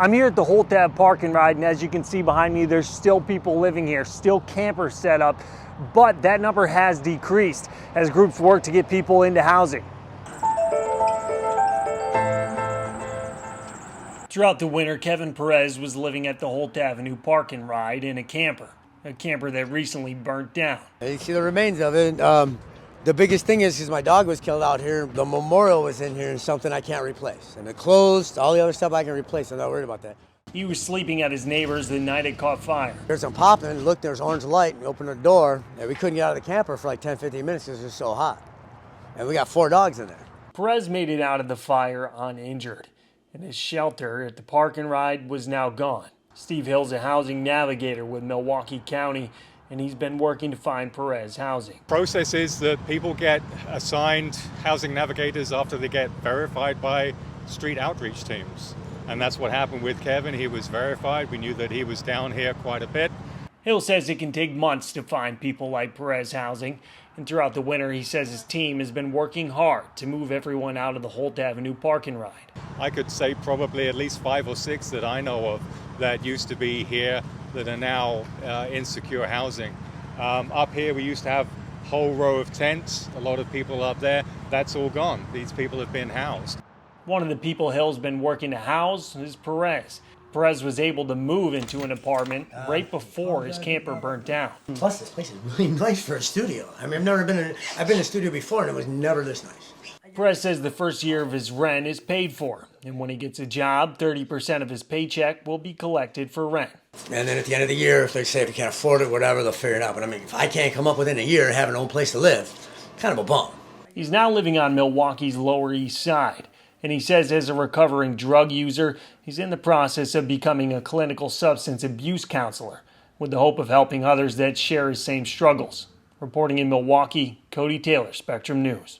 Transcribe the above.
I'm here at the Holt Park and Ride, and as you can see behind me, there's still people living here, still campers set up, but that number has decreased as groups work to get people into housing. Throughout the winter, Kevin Perez was living at the Holt Avenue Park and Ride in a camper that recently burnt down. You see the remains of it. The biggest thing is because my dog was killed out here, the memorial was in here and something I can't replace. And the clothes, all the other stuff I can replace. I'm not worried about that. He was sleeping at his neighbor's the night it caught fire. There's some popping, look, there's orange light, and we opened the door, and we couldn't get out of the camper for like 10, 15 minutes because it was so hot. And we got 4 dogs in there. Perez made it out of the fire uninjured, and his shelter at the Park and Ride was now gone. Steve Hill's a housing navigator with Milwaukee County, and he's been working to find Perez housing. Process is that people get assigned housing navigators after they get verified by street outreach teams. And that's what happened with Kevin. He was verified. We knew that he was down here quite a bit. Hill says it can take months to find people like Perez housing, and throughout the winter he says his team has been working hard to move everyone out of the Holt Avenue Park and Ride. I could say probably at least 5 or 6 that I know of that used to be here that are now in secure housing. Up here we used to have a whole row of tents, a lot of people up there. That's all gone. These people have been housed. One of the people Hill's been working to house is Perez. Perez was able to move into an apartment right before his camper burnt down. Plus, this place is really nice for a studio. I mean, I've been in a studio before, and it was never this nice. Perez says the first year of his rent is paid for, and when he gets a job, 30% of his paycheck will be collected for rent. And then at the end of the year, if they say if you can't afford it, whatever, they'll figure it out. But I mean, if I can't come up within a year having an own place to live, kind of a bum. He's now living on Milwaukee's Lower East Side, and he says as a recovering drug user, he's in the process of becoming a clinical substance abuse counselor with the hope of helping others that share his same struggles. Reporting in Milwaukee, Cody Taylor, Spectrum News.